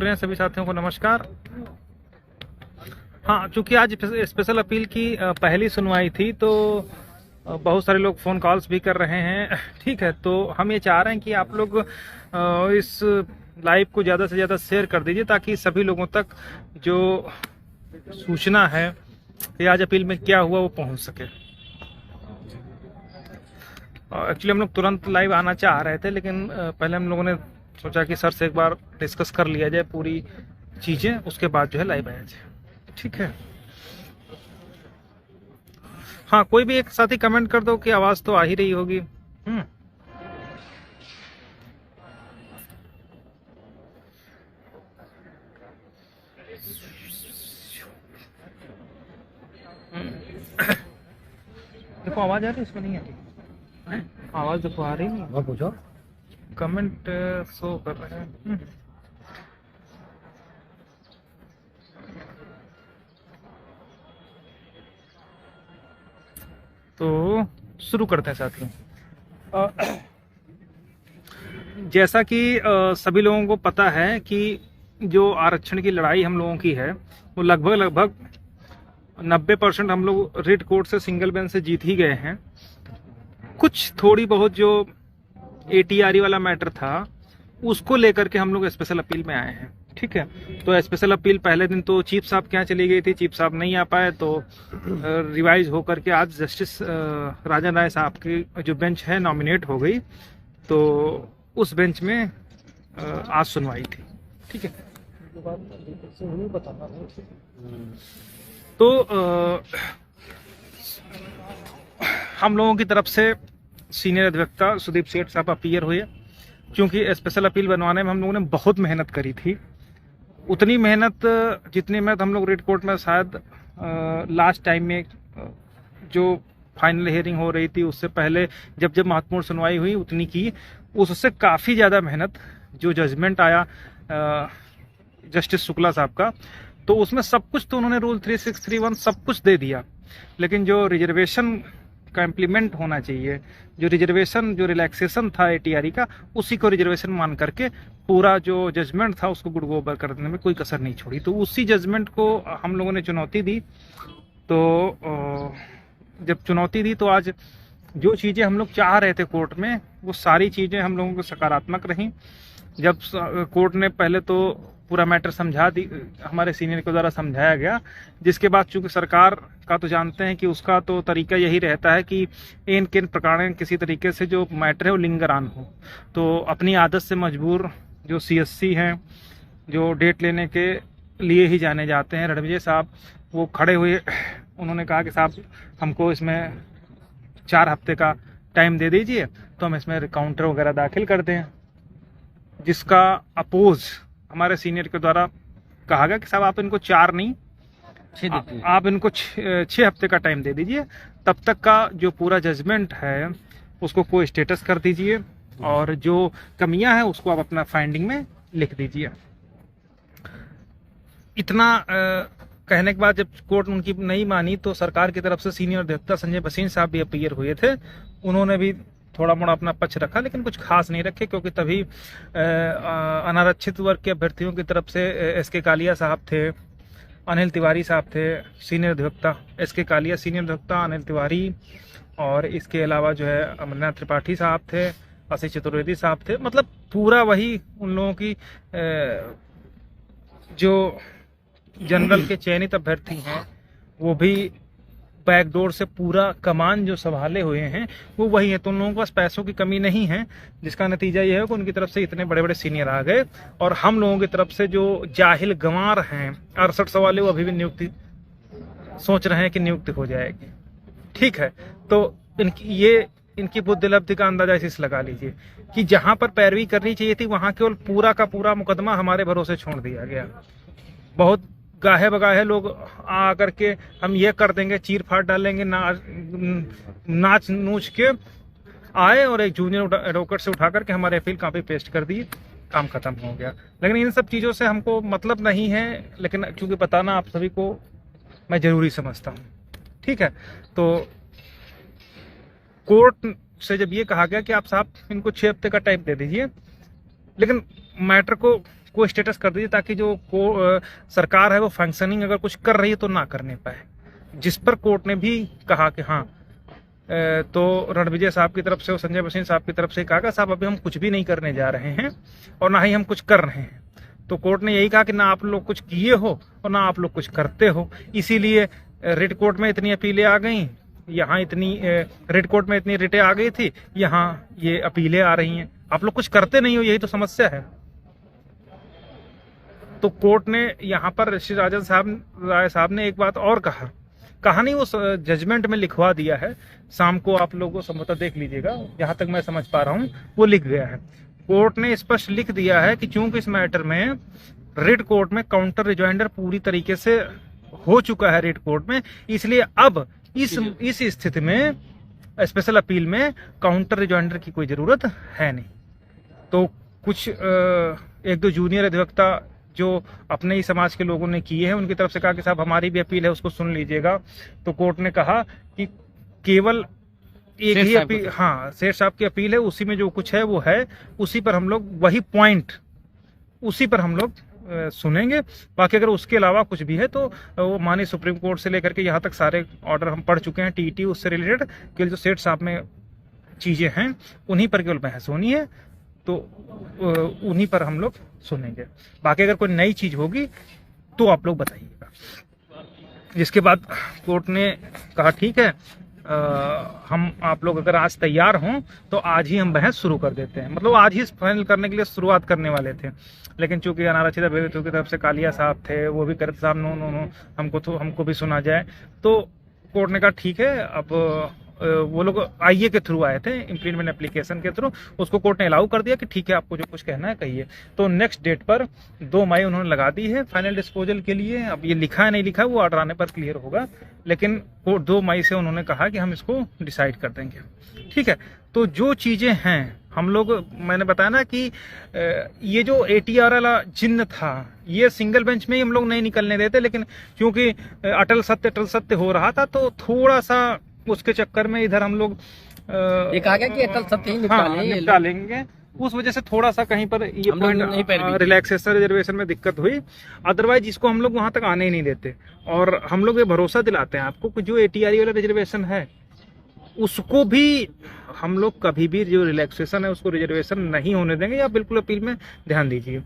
सुप्रिया सभी साथियों को नमस्कार। हाँ, चूंकि आज स्पेशल अपील की पहली सुनवाई थी तो बहुत सारे लोग फ़ोन कॉल्स भी कर रहे हैं। ठीक है, तो हम ये चाह रहे हैं कि आप लोग इस लाइव को ज़्यादा से ज़्यादा शेयर कर दीजिए ताकि सभी लोगों तक जो सूचना है कि आज अपील में क्या हुआ वो पहुंच सके। एक्चुअली हम लोग तुरंत लाइव आना चाह रहे थे, लेकिन पहले हम लोगों ने सोचा कि सर से एक बार डिस्कस कर लिया जाए पूरी चीज़ें, उसके बाद जो है लाइव आया जाए। ठीक है। हाँ, कोई भी एक साथी कमेंट कर दो कि आवाज़ तो आ ही रही होगी। देखो आवाज़ आ रही है, इसमें नहीं आ रही आवाज़। देखो आ रही नहीं, और पूछो। कमेंट शो कर रहे हैं। तो शुरू करते हैं साथियों। जैसा कि सभी लोगों को पता है कि जो आरक्षण की लड़ाई हम लोगों की है वो लगभग 90% हम लोग रिट कोर्ट से सिंगल बेंच से जीत ही गए हैं। कुछ थोड़ी बहुत जो ATRE वाला मैटर था उसको लेकर के हम लोग स्पेशल अपील में आए हैं। ठीक है, तो स्पेशल अपील पहले दिन तो चीफ साहब के यहाँ चली गई थी, चीफ साहब नहीं आ पाए, तो रिवाइज होकर के आज जस्टिस राजन राय साहब की जो बेंच है नॉमिनेट हो गई, तो उस बेंच में आज सुनवाई थी। ठीक है, तो हम लोगों की तरफ से सीनियर अधिवक्ता सुदीप सेठ साहब अपीयर हुए। क्योंकि स्पेशल अपील बनवाने में हम लोगों ने बहुत मेहनत करी थी, उतनी मेहनत जितनी मेहनत हम लोग रिट कोर्ट में शायद लास्ट टाइम में जो फाइनल हियरिंग हो रही थी उससे पहले जब महत्वपूर्ण सुनवाई हुई उतनी की, उससे काफ़ी ज़्यादा मेहनत जो जजमेंट आया जस्टिस शुक्ला साहब का, तो उसमें सब कुछ तो उन्होंने रूल 3631 सब कुछ दे दिया, लेकिन जो रिजर्वेशन का इम्प्लीमेंट होना चाहिए, जो रिजर्वेशन जो रिलैक्सेशन था ATRE का, उसी को रिजर्वेशन मान करके पूरा जो जजमेंट था उसको गुड गोबर कर देने में कोई कसर नहीं छोड़ी। तो उसी जजमेंट को हम लोगों ने चुनौती दी। तो जब चुनौती दी तो आज जो चीज़ें हम लोग चाह रहे थे कोर्ट में वो सारी चीज़ें हम लोगों को सकारात्मक रहीं। जब कोर्ट ने पहले तो पूरा मैटर समझा दी, हमारे सीनियर के द्वारा समझाया गया, जिसके बाद चूंकि सरकार का तो जानते हैं कि उसका तो तरीका यही रहता है कि इन किन प्रकार किसी तरीके से जो मैटर है वो लिंगरान हो। तो अपनी आदत से मजबूर जो CSC हैं, जो डेट लेने के लिए ही जाने जाते हैं, रणविजय साहब, वो खड़े हुए, उन्होंने कहा कि साहब हमको इसमें 4 हफ्ते का टाइम दे दीजिए तो हम इसमें काउंटर वगैरह दाखिल कर दें, जिसका अपोज हमारे सीनियर के द्वारा कहा गया कि साहब आप इनको 4 नहीं, आप इनको 6 हफ्ते का टाइम दे दीजिए, तब तक का जो पूरा जजमेंट है उसको कोई स्टेटस कर दीजिए और जो कमियां हैं उसको आप अपना फाइंडिंग में लिख दीजिए। इतना कहने के बाद जब कोर्ट उनकी नहीं मानी तो सरकार की तरफ से सीनियर अधिवक्ता संजय भसीन साहब भी अपीयर हुए थे। उन्होंने भी थोड़ा मोड़ा अपना पक्ष रखा, लेकिन कुछ खास नहीं रखे, क्योंकि तभी अनारक्षित वर्ग के अभ्यर्थियों की तरफ से SK कालिया साहब थे, अनिल तिवारी साहब थे सीनियर अधिवक्ता, SK कालिया सीनियर अधिवक्ता, अनिल तिवारी, और इसके अलावा जो है अमरनाथ त्रिपाठी साहब थे, आशीष चतुर्वेदी साहब थे। मतलब पूरा वही उन लोगों की जो जनरल के चयनित अभ्यर्थी हैं वो भी बैकडोर से पूरा कमान जो संभाले हुए हैं वो वही है। तो उन लोगों के पास पैसों की कमी नहीं है, जिसका नतीजा ये है कि उनकी तरफ से इतने बड़े बड़े सीनियर आ गए, और हम लोगों की तरफ से जो जाहिल गंवार हैं 68 वाले, वो अभी भी नियुक्ति सोच रहे हैं कि नियुक्ति हो जाएगी। ठीक है, तो इनकी बुद्धिलब्धि का अंदाजा इसी लगा लीजिए कि जहां पर पैरवी करनी चाहिए थी वहां केवल पूरा का पूरा मुकदमा हमारे भरोसे छोड़ दिया गया। बहुत गाहे बगाहे लोग आ करके हम ये कर देंगे, चीर फाड़ डालेंगे, नाच नूच के आए और एक जूनियर एडवोकेट से उठा करके हमारे अपील कॉपी पेस्ट कर दी, काम खत्म हो गया। लेकिन इन सब चीज़ों से हमको मतलब नहीं है, लेकिन क्योंकि बताना आप सभी को मैं जरूरी समझता हूँ। ठीक है, तो कोर्ट से जब ये कहा गया कि आप साहब इनको 6 हफ्ते का टाइम दे दीजिए, लेकिन मैटर को को स्टेटस कर दीजिए, ताकि जो सरकार है वो फंक्शनिंग अगर कुछ कर रही है तो ना करने पाए। जिस पर कोर्ट ने भी कहा कि हाँ, तो रणविजय साहब की तरफ से और संजय बसिन साहब की तरफ से कहा, साहब अभी हम कुछ भी नहीं करने जा रहे हैं और ना ही हम कुछ कर रहे हैं। तो कोर्ट ने यही कहा कि ना आप लोग कुछ किए हो और ना आप लोग कुछ करते हो, इसीलिए रिट कोर्ट में इतनी अपीलें आ गई, यहाँ इतनी रिट कोर्ट में इतनी रिटें आ गई थी, यहाँ ये अपीलें आ रही हैं। आप लोग कुछ करते नहीं हो, यही तो समस्या है। तो कोर्ट ने यहाँ पर श्री राय साहब ने एक बात और कहा नहीं, वो जजमेंट में लिखवा दिया है। शाम को आप लोगों को संभवतः देख लीजिएगा, जहां तक मैं समझ पा रहा हूं वो लिख गया है। कोर्ट ने स्पष्ट लिख दिया है कि चूंकि इस मैटर में रिट कोर्ट में काउंटर रिजॉइंडर पूरी तरीके से हो चुका है रिट कोर्ट में, इसलिए अब इस स्थिति में स्पेशल अपील में काउंटर रिजॉइंडर की कोई जरूरत है नहीं। तो कुछ एक दो जूनियर अधिवक्ता जो अपने ही समाज के लोगों ने किए हैं, उनकी तरफ से कहा कि साहब हमारी भी अपील है, उसको सुन लीजिएगा। तो कोर्ट ने कहा कि केवल एक ही अपील, हाँ, सेठ साहब की अपील है, उसी में जो कुछ है वो है, उसी पर हम लोग वही पॉइंट उसी पर हम लोग सुनेंगे। बाकी अगर उसके अलावा कुछ भी है तो वो माननीय सुप्रीम कोर्ट से लेकर के यहाँ तक सारे ऑर्डर हम पढ़ चुके हैं, टीटी उससे रिलेटेड केवल जो सेठ साहब में चीजें हैं उन्हीं पर केवल बहस होनी है, तो उन्हीं पर हम लोग सुनेंगे। बाकी अगर कोई नई चीज होगी तो आप लोग बताइएगा। जिसके बाद कोर्ट ने कहा ठीक है, हम आप लोग अगर आज तैयार हों तो आज ही हम बहस शुरू कर देते हैं। मतलब आज ही फाइनल करने के लिए शुरुआत करने वाले थे, लेकिन चूंकि अनारक्षित अभ्यर्थियों की तरफ से कालिया साहब थे, वो भी करते साहब नो नो नो हमको भी सुना जाए। तो कोर्ट ने कहा ठीक है, अब वो लोग आईए के थ्रू आए थे, इम्प्लीमेंट एप्लीकेशन के थ्रू, उसको कोर्ट ने अलाउ कर दिया कि ठीक है आपको जो कुछ कहना है कहिए। तो नेक्स्ट डेट पर 2 मई उन्होंने लगा दी है फाइनल डिस्पोजल के लिए। अब ये लिखा है नहीं लिखा है वो ऑर्डर आने पर क्लियर होगा, लेकिन 2 मई से उन्होंने कहा कि हम इसको डिसाइड कर देंगे। ठीक है, तो जो चीजें हैं हम लोग, मैंने बताया ना कि ये जो ATR वाला जिन्न था, ये सिंगल बेंच में ही हम लोग नहीं निकलने देते, लेकिन क्योंकि अटल सत्य हो रहा था तो थोड़ा सा उसके चक्कर में इधर हम लोग ये कहा गया कि अटल सत्य ही निपटा लेंगे, उस वजह से थोड़ा सा कहीं पर ये पॉइंट रिलैक्सेशन रिजर्वेशन में दिक्कत हुई। अदरवाइज इसको हम लोग वहां तक आने ही नहीं देते। और हम लोग ये भरोसा दिलाते हैं आपको कि जो ATR वाला रिजर्वेशन है उसको भी हम लोग कभी भी जो रिलैक्सेशन है उसको रिजर्वेशन नहीं होने देंगे, या बिल्कुल अपील में ध्यान दीजिए।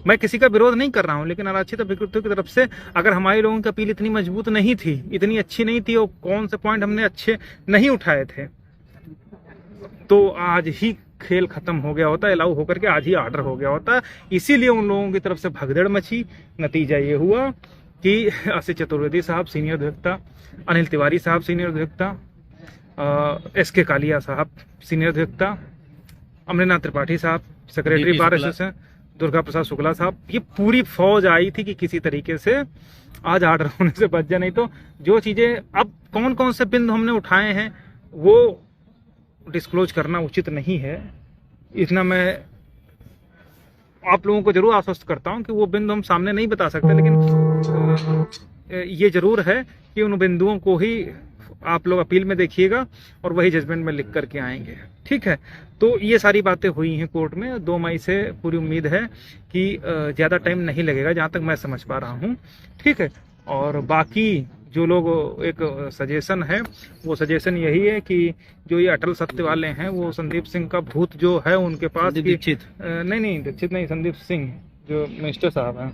मैं किसी का विरोध नहीं कर रहा हूं, लेकिन आरक्षित अभ्यर्थियों की तरफ से अगर हमारे लोगों की अपील इतनी मजबूत नहीं थी, इतनी अच्छी नहीं थी, और कौन से पॉइंट हमने अच्छे नहीं उठाए थे, तो आज ही खेल खत्म हो गया होता, अलाउ होकर के आज ही ऑर्डर हो गया होता। इसीलिए उन लोगों की तरफ से भगदड़ मची। नतीजा ये हुआ कि आशीष चतुर्वेदी साहब सीनियर अधिवक्ता, अनिल तिवारी साहब सीनियर अधिवक्ता, SK कालिया साहब सीनियर अधिवक्ता, अमरनाथ त्रिपाठी साहब secretary bar association, Durga Prasad Shukla साहब, ये पूरी फौज आई थी कि किसी तरीके से आज ऑर्डर होने से बच जाए। नहीं तो जो चीजें अब कौन कौन से बिंदु हमने उठाए हैं वो डिस्क्लोज करना उचित नहीं है। इतना मैं आप लोगों को जरूर आश्वस्त करता हूं कि वो बिंदु हम सामने नहीं बता सकते, लेकिन ये जरूर है कि उन बिंदुओं को ही आप लोग अपील में देखिएगा और वही जजमेंट में लिख करके आएंगे। ठीक है, तो ये सारी बातें हुई हैं कोर्ट में। 2 मई से पूरी उम्मीद है कि ज़्यादा टाइम नहीं लगेगा, जहाँ तक मैं समझ पा रहा हूँ। ठीक है, और बाकी जो लोग एक सजेशन है, वो सजेशन यही है कि जो ये अटल सत्य वाले हैं, वो संदीप सिंह का भूत जो है उनके पास, दीक्षित नहीं, संदीप सिंह जो मिनिस्टर साहब हैं,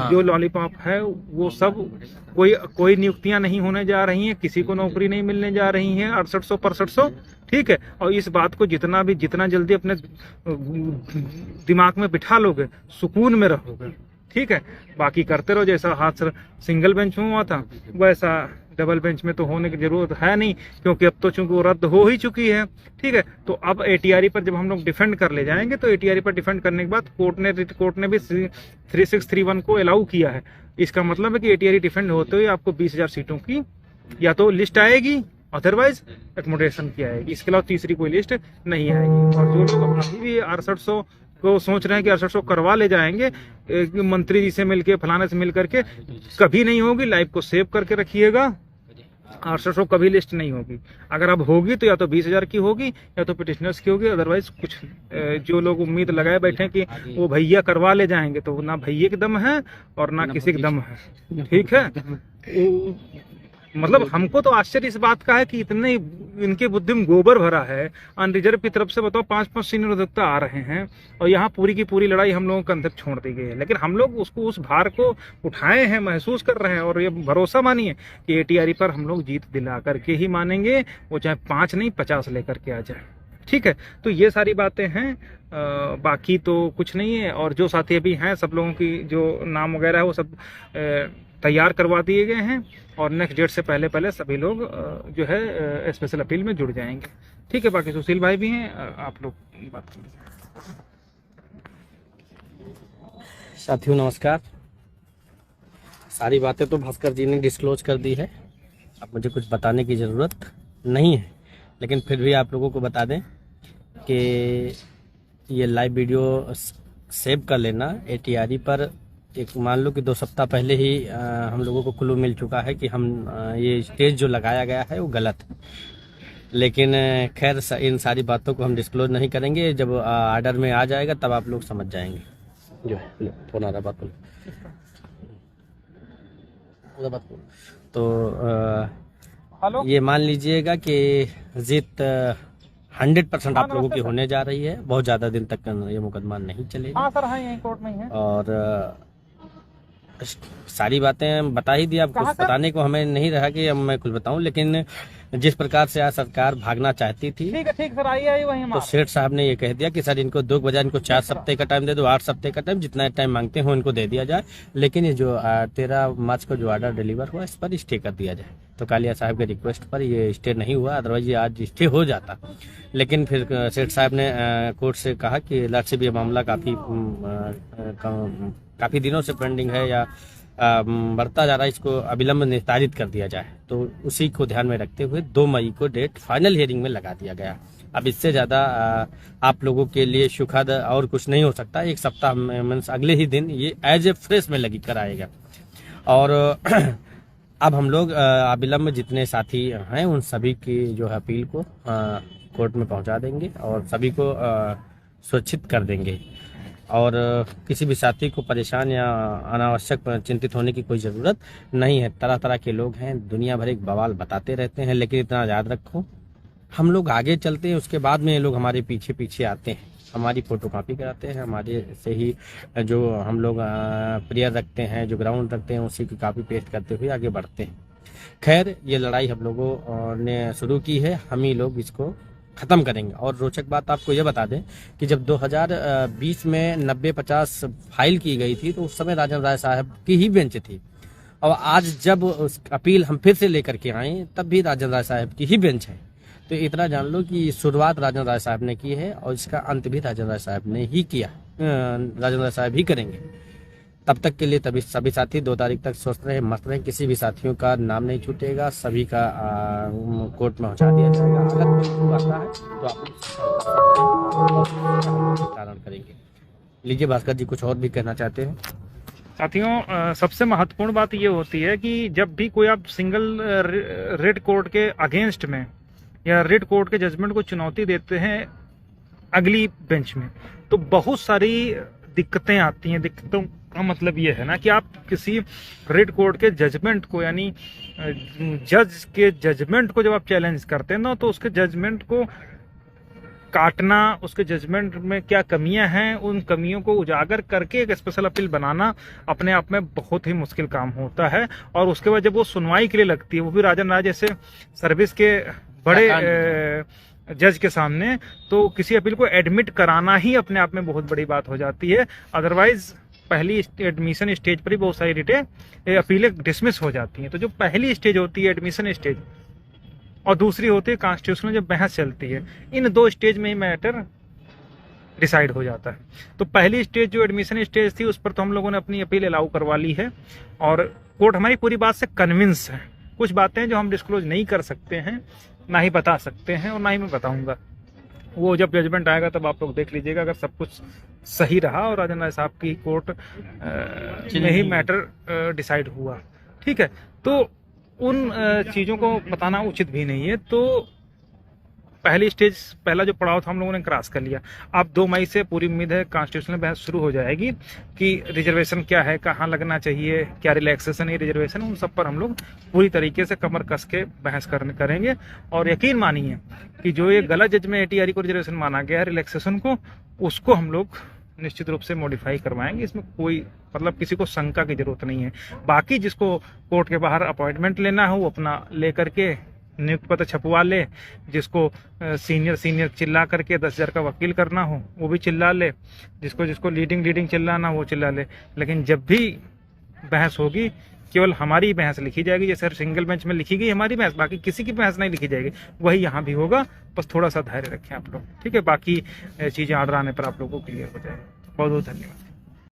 जो लॉलीपॉप है, वो सब कोई नियुक्तियां नहीं होने जा रही हैं, किसी को नौकरी नहीं मिलने जा रही हैं, 6800-6500। ठीक है, और इस बात को जितना जल्दी अपने दिमाग में बिठा लोगे, सुकून में रहोगे। ठीक है, बाकी करते रहो। जैसा हाथ सिंगल बेंच में हुआ था वैसा डबल बेंच में तो होने की जरूरत है नहीं, क्योंकि अब तो चूंकि वो रद्द हो ही चुकी है। ठीक है, तो अब ATR पर जब हम लोग डिफेंड कर ले जाएंगे, तो ATR पर डिफेंड करने के बाद कोर्ट ने भी 3631 को अलाउ किया है। इसका मतलब है कि ATR डिफेंड होते हुए आपको 20,000 सीटों की या तो लिस्ट आएगी, अदरवाइज एकोमोडेशन की आएगी। इसके अलावा तीसरी कोई लिस्ट नहीं आएगी। और जो लोग अभी भी 6800 को सोच रहे हैं कि 6800 करवा ले जाएंगे मंत्री जी से मिलके, फलाने से मिल करके, कभी नहीं होगी। लाइव को सेव करके रखिएगा आर्सर शो कभी लिस्ट नहीं होगी। अगर अब होगी तो या तो 20,000 की होगी या तो पिटिशनर्स की होगी, अदरवाइज कुछ जो लोग उम्मीद लगाए बैठे कि वो भैया करवा ले जाएंगे, तो ना भैया के दम है और ना किसी के दम है। ठीक है, मतलब हमको तो आश्चर्य इस बात का है कि इतने इनके बुद्धि में गोबर भरा है। अनरिजर्व की तरफ से बताओ 5-5 सीनियर अधिवक्ता आ रहे हैं और यहाँ पूरी की पूरी लड़ाई हम लोगों के अंदर छोड़ दी गई है, लेकिन हम लोग उसको उस भार को उठाए हैं, महसूस कर रहे हैं और ये भरोसा मानिए कि एटीआरई पर हम लोग जीत दिला करके ही मानेंगे, वो चाहे 5 नहीं 50 लेकर के आ जाए। ठीक है, तो ये सारी बातें हैं, बाकी तो कुछ नहीं है। और जो साथी अभी हैं सब लोगों की जो नाम वगैरह है वो सब तैयार करवा दिए गए हैं और नेक्स्ट डेट से पहले पहले सभी लोग जो है स्पेशल अपील में जुड़ जाएंगे। ठीक है, बाकी सुशील भाई भी हैं, आप लोग बात कर लीजिए। साथियों नमस्कार। सारी बातें तो भास्कर जी ने डिस्क्लोज कर दी है, अब मुझे कुछ बताने की ज़रूरत नहीं है, लेकिन फिर भी आप लोगों को बता दें कि ये लाइव वीडियो सेव कर लेना। एटीआरई पर एक मान लो कि 2 सप्ताह पहले ही हम लोगों को क्लू मिल चुका है कि हम ये स्टेज जो लगाया गया है वो गलत है, लेकिन खैर इन सारी बातों को हम डिस्क्लोज नहीं करेंगे। जब आर्डर में आ जाएगा तब आप लोग समझ जाएंगे। जो है फोन आ रहा, बात बोलो। तो ये मान लीजिएगा कि जीत 100% आप लोगों की होने जा रही है। बहुत ज़्यादा दिन तक ये मुकदमा नहीं चलेगा। हाँ सर, हाँ यही कोर्ट में ही है और सारी बातें बता ही दी। अब कुछ बताने को हमें नहीं रहा कि अब मैं कुछ बताऊं, लेकिन जिस प्रकार से आज सरकार भागना चाहती थी, ठीक सर, आइए वहीं तो सेठ साहब ने ये कह दिया कि सर इनको 2 बजाय इनको 4 सप्ताह का टाइम दे दो, 8 सप्ताह का टाइम, जितना टाइम मांगते हो इनको दे दिया जाए, लेकिन ये जो 13 मार्च को जो ऑर्डर डिलीवर हुआ इस पर स्टे कर दिया जाए। तो कालिया साहब के रिक्वेस्ट पर ये स्टे नहीं हुआ, अदरवाइज ये आज स्टे हो जाता। लेकिन फिर सेठ साहब ने कोर्ट से कहा कि लॉर्डशिप ये मामला काफ़ी दिनों से पेंडिंग है या बढ़ता जा रहा है, इसको अविलंब निस्तारित कर दिया जाए। तो उसी को ध्यान में रखते हुए 2 मई को डेट फाइनल हियरिंग में लगा दिया गया। अब इससे ज़्यादा आप लोगों के लिए सुखद और कुछ नहीं हो सकता। 1 सप्ताह मीन्स अगले ही दिन ये एज ए फ्रेश में लगी कराएगा। और अब हम लोग अविलंब जितने साथी हैं उन सभी की जो है अपील को कोर्ट में पहुंचा देंगे और सभी को सुरक्षित कर देंगे। और किसी भी साथी को परेशान या अनावश्यक चिंतित होने की कोई ज़रूरत नहीं है। तरह तरह के लोग हैं, दुनिया भर एक बवाल बताते रहते हैं, लेकिन इतना याद रखो, हम लोग आगे चलते हैं, उसके बाद में ये लोग हमारे पीछे पीछे आते हैं, हमारी फोटोकॉपी कराते हैं, हमारे से ही जो हम लोग प्रेयर रखते हैं, जो ग्राउंड रखते हैं, उसी की कॉपी पेस्ट करते हुए आगे बढ़ते हैं। खैर, ये लड़ाई हम लोगों ने शुरू की है, हम ही लोग इसको ख़त्म करेंगे। और रोचक बात आपको ये बता दें कि जब 2020 में 90-50 फाइल की गई थी तो उस समय राजन राय साहब की ही बेंच थी, और आज जब उस अपील हम फिर से लेकर के आए तब भी राजन राय साहब की ही बेंच है। तो इतना जान लो कि शुरुआत राजन राय साहब ने की है और इसका अंत भी राजन राय साहब ने ही किया, राजन राय साहब ही करेंगे। तब तक के लिए तभी सभी साथी 2 तारीख तक स्वस्थ रहे, मस्त रहे, किसी भी साथियों का नाम नहीं छूटेगा, सभी का कोर्ट में पहुंचा दिया जाएगा। अगर कोई आता है तो आप कारण करेंगे। लीजिए भास्कर जी, कुछ और भी कहना चाहते हैं? साथियों, सबसे महत्वपूर्ण बात ये होती है कि जब भी कोई आप सिंगल रेड कोर्ट के अगेंस्ट में या रेड कोर्ट के जजमेंट को चुनौती देते हैं अगली बेंच में, तो बहुत सारी दिक्कतें आती हैं। दिक्कतों का मतलब ये है ना कि आप किसी रेड कोर्ट के जजमेंट को, यानी जज के जजमेंट को जब आप चैलेंज करते हैं ना, तो उसके जजमेंट को काटना, उसके जजमेंट में क्या कमियां हैं, उन कमियों को उजागर करके एक स्पेशल अपील बनाना अपने आप में बहुत ही मुश्किल काम होता है। और उसके बाद जब वो सुनवाई के लिए लगती है, वो भी राजन राय जैसे सर्विस के बड़े जज के सामने, तो किसी अपील को एडमिट कराना ही अपने आप में बहुत बड़ी बात हो जाती है। अदरवाइज पहली एडमिशन स्टेज पर ही बहुत सारी रिटें अपीलें डिसमिस हो जाती हैं। तो जो पहली स्टेज होती है एडमिशन स्टेज, और दूसरी होती है कॉन्स्टिट्यूशनल जब बहस चलती है, इन 2 स्टेज में ही मैटर डिसाइड हो जाता है। तो पहली स्टेज जो एडमिशन स्टेज थी, उस पर तो हम लोगों ने अपनी अपील अलाउ करवा ली है और कोर्ट हमारी पूरी बात से कन्विंस है। कुछ बातें जो हम डिस्क्लोज नहीं कर सकते हैं, ना ही बता सकते हैं और ना ही मैं बताऊंगा, वो जब जजमेंट आएगा तब आप लोग देख लीजिएगा। अगर सब कुछ सही रहा और राजन राय साहब की कोर्ट में ही मैटर डिसाइड हुआ, ठीक है, तो उन चीज़ों को बताना उचित भी नहीं है। तो पहला जो पड़ाव था हम लोगों ने क्रॉस कर लिया। अब 2 मई से पूरी उम्मीद है कॉन्स्टिट्यूशनल बहस शुरू हो जाएगी कि रिजर्वेशन क्या है, कहाँ लगना चाहिए, क्या रिलैक्सेशन है रिजर्वेशन, उन सब पर हम लोग पूरी तरीके से कमर कस के बहस करेंगे। और यकीन मानिए कि जो ये गलत जज में ATRE को रिजर्वेशन माना गया है रिलैक्सेशन को, उसको हम लोग निश्चित रूप से मॉडिफाई करवाएंगे। इसमें कोई मतलब किसी को शंका की जरूरत नहीं है। बाकी जिसको कोर्ट के बाहर अपॉइंटमेंट लेना हो वो अपना लेकर के नियुक्त पत्र छपवा ले, जिसको सीनियर चिल्ला करके 10,000 का वकील करना हो वो भी चिल्ला ले, जिसको लीडिंग चिल्लाना हो वो चिल्ला ले। लेकिन जब भी बहस होगी केवल हमारी बहस लिखी जाएगी, जैसे सिंगल बेंच में लिखी गई हमारी बहस, बाकी किसी की बहस नहीं लिखी जाएगी। वही यहाँ भी होगा, बस थोड़ा सा धैर्य रखें आप लोग, ठीक है। बाकी चीज़ें ऑर्डर आने पर आप लोगों को क्लियर हो जाएगी। बहुत बहुत धन्यवाद।